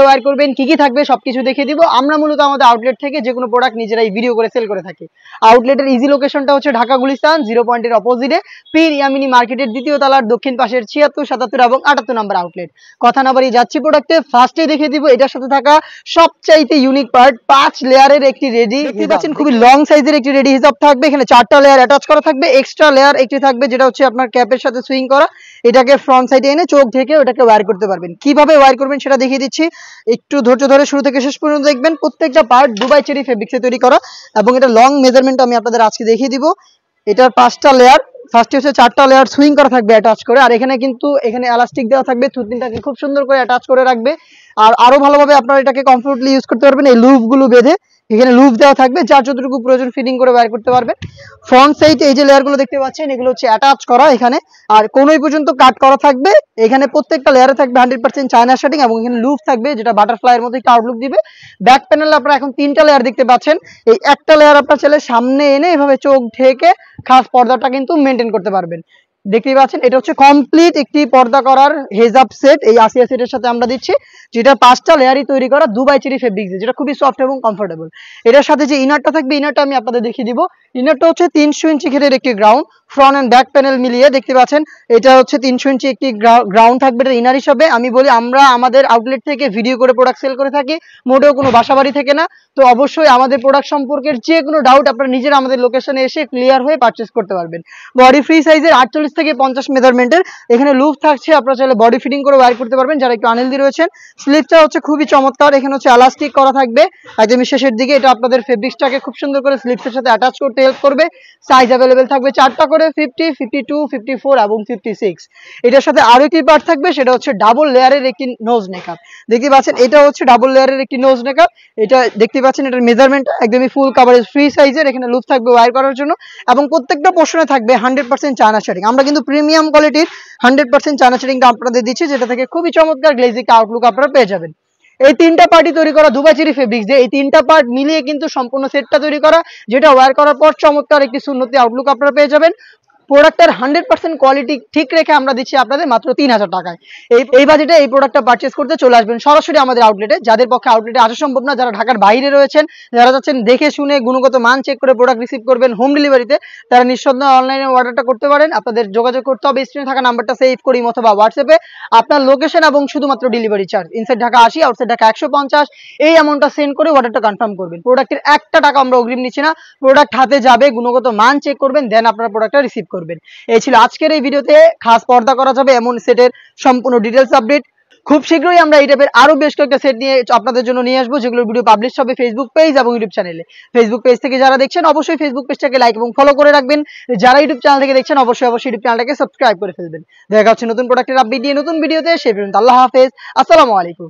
Wire করবেন, কি কি থাকবে সবকিছু দেখিয়ে দিব। আমরা মূলত আমাদের আউটলেট থেকে যে কোনো প্রোডাক্ট নিজেরাই ভিডিও করে সেল করে থাকি। আউটলেটের ইজি লোকেশনটা হচ্ছে ঢাকা গুলিস্তান 0 পয়েন্টের অপোজিটে পীর ইয়ামিনী মার্কেটের দ্বিতীয় তলার দক্ষিণ পাশের 76, 77 এবং 78 নম্বর আউটলেট। কথা না বাড়িয়ে যাচ্ছি প্রোডাক্টে, ফার্স্টে দেখিয়ে দিব এটার সাথে থাকা সবচাইতে ইউনিক পার্ট 5 লেয়ারের একটি রেডি দেখতে পাচ্ছেন, খুবই লং সাইজের একটি রেডি হিজাব থাকবে। এখানে 4টা লেয়ার অ্যাটাচ করা থাকবে, এক্সট্রা লেয়ার একটি থাকবে যেটা হচ্ছে আপনার ক্যাপের সাথে সুইং করা। এটাকে ফ্রন্ট সাইডে এনে চোখ ঢেকে ওটাকে ওয়্যার করতে পারবেন। কিভাবে ওয়্যার করবেন সেটা দেখিয়ে দিচ্ছি, একটু ধৈর্য ধরে শুরু থেকে শেষ পর্যন্ত দেখবেন। প্রত্যেকটা পার্ট দুবাই চেরি ফেব্রিক্সে তৈরি করা এবং এটা লং মেজারমেন্ট আমি আপনাদের আজকে দেখিয়ে দিব। এটার 5টা লেয়ার, ফার্স্টে হচ্ছে 4টা লেয়ার সুইং করা থাকবে অ্যাটাচ করে, আর এখানে কিন্তু এখানে এলাস্টিক দেওয়া থাকবে, থুতনিটাকে খুব সুন্দর করে অ্যাটাচ করে রাখবে। আর আরো ভালোভাবে আপনারা এটাকে কমফোর্টলি ইউজ করতে পারবেন এই লুপ গুলো বেঁধে। এখানে লুপ দেওয়া থাকবে, যার যতটুকু প্রয়োজন ফিটিং করে বাইর করতে পারবেন। ফ্রন্ট সাইড এই যে লেয়ার গুলো দেখতে পাচ্ছেন এগুলো হচ্ছে অ্যাটাচ করা এখানে, আর কোনোই পর্যন্ত কাট করা থাকবে। এখানে প্রত্যেকটা লেয়ারে থাকবে 100% চায়না শার্টিং এবং এখানে লুপ থাকবে যেটা বাটারফ্লাইয়ের মধ্যে একটা আউটলুক দিবে। ব্যাক প্যানেলে আপনারা এখন 3টা লেয়ার দেখতে পাচ্ছেন। এই একটা লেয়ার আপনার চাইলে সামনে এনে এভাবে চোখ ঢেকে খাস পর্দাটা কিন্তু মেনটেন করতে পারবেন। দেখতেই পাচ্ছেন এটা হচ্ছে কমপ্লিট একটি পর্দা করার হেজাব সেট, এই আসিয়া সেটের সাথে আমরা দিচ্ছি, যেটা 5টা লেয়ারই তৈরি করা দুবাই চেরি ফেব্রিক্স, যেটা খুবই সফট এবং কমফোর্টেবল। এটার সাথে যে ইনারটা থাকবে, ইনারটা আমি আপনাদের দেখিয়ে দিব। ইনারটা হচ্ছে 300 ইঞ্চি ঘেরের একটি ground, front end back panel মিলিয়ে দেখতে পাচ্ছেন এটা হচ্ছে 300 ইঞ্চি একটি গ্রাউন্ড থাকবে এটা ইনার হিসাবে। আমি বলি আমরা আমাদের আউটলেট থেকে ভিডিও করে প্রোডাক্ট সেল করে থাকি, মোটেও কোনো বাসাবাড়ি থেকে না। তো অবশ্যই আমাদের প্রোডাক্ট সম্পর্কের যে কোনো ডাউট আপনারা নিজেরা আমাদের লোকেশনে এসে ক্লিয়ার হয়ে পারচেস করতে পারবেন। বডি ফ্রি সাইজের 48 থেকে 50 মেজারমেন্টের এখানে লুপ থাকছে, আপনারা চাইলে বডি ফিটিং করে ওয়্যার করতে পারবেন যারা একটু আনহেলদি রয়েছেন। স্লিপটা হচ্ছে খুবই চমৎকার, এখানে হচ্ছে এলাস্টিক করা থাকবে একদমই শেষের দিকে, এটা আপনাদের ফেব্রিক্সটাকে খুব সুন্দর করে স্লিপসের সাথে অ্যাটাচ করতে হেল্প করবে। সাইজ অ্যাভেলেবেল থাকবে 4টা করে, 50, 52, 54 এবং 56। এটার সাথে আরো একটি পার্ট থাকবে, সেটা হচ্ছে ডাবল লেয়ারের একটি নোজ নেকআপ। দেখতে পাচ্ছেন এটা হচ্ছে ডাবল লেয়ারের একটি নোজ নেকআপ। এটা দেখতে পাচ্ছেন এটার মেজারমেন্ট একদমই ফুল কভারেজ ফ্রি সাইজের, এখানে লুপ থাকবে ওয়্যার করার জন্য এবং প্রত্যেকটা পোর্শনে থাকবে 100% চায়না শার্টিং। আমরা কিন্তু প্রিমিয়াম কোয়ালিটির 100% চায়না শার্টিংটা আপনাদের দিচ্ছি, যেটা থেকে খুবই চমৎকার গ্লেজি আউটলুক আপনারা পেয়ে যাবেন। এই 3টা পার্টি তৈরি করা দুবাই চেরি ফেব্রিক্স দিয়ে, এই 3টা পার্ট মিলিয়ে কিন্তু সম্পূর্ণ সেটটা তৈরি করা, যেটা ওয়্যার করার পর চমৎকার একটি সুন্নতি আউটলুক আপনারা পেয়ে যাবেন। প্রোডাক্টের 100% কোয়ালিটি ঠিক রেখে আমরা দিচ্ছি আপনাদের মাত্র 3000 টাকায়। এই বাজেটে এই প্রোডাক্টটা পারচেস করতে চলে আসবেন সরাসরি আমাদের আউটলেটে। যাদের পক্ষে আউটলেটে আসা সম্ভব না, যারা ঢাকার বাইরে রয়েছেন, যারা যাচ্ছেন দেখে শুনে গুণগত মান চেক করে প্রোডাক্ট রিসিভ করবেন হোম ডেলিভারিতে, তারা নিঃসন্দেহে অনলাইনে অর্ডারটা করতে পারেন। আপনাদের যোগাযোগ করতে হবে স্ক্রিনে থাকা নাম্বারটা সেভ করি অথবা হোয়াটসঅ্যাপে আপনার লোকেশন এবং শুধুমাত্র delivery charge, inside Dhaka 80, outside Dhaka 150, এই অ্যামাউন্টটা সেন্ড করে অর্ডারটা কনফার্ম করবেন। প্রোডাক্টের 1টা টাকা আমরা অগ্রিম নিচ্ছি না, প্রোডাক্ট হাতে যাবে, গুণগত মান চেক করবেন, দেন আপনার প্রোডাক্টটা রিসিভ করবেন। এই ছিল আজকের এই ভিডিওতে খাস পর্দা করা যাবে এমন সেটের সম্পূর্ণ ডিটেলস আপডেট। খুব শীঘ্রই আমরা এই টাইপের আরো বেশ কয়েকটা সেট নিয়ে আপনাদের জন্য নিয়ে আসবো, যেগুলোর ভিডিও পাবলিশ হবে ফেসবুক পেজ এবং ইউটিউব চ্যানেলে। ফেসবুক পেজ থেকে যারা দেখছেন অবশ্যই ফেসবুক পেজটাকে লাইক এবং ফলো করে রাখবেন, যারা ইউটিউব চ্যানেল থেকে দেখছেন অবশ্যই ইউটিউব চ্যানেলটাকে সাবস্ক্রাইব করে ফেলবেন। দেখা হচ্ছে নতুন প্রোডাক্টের আপডেট নিয়ে নতুন ভিডিওতে, সেই পর্যন্ত আল্লাহ হাফেজ, আসসালামু আলাইকুম।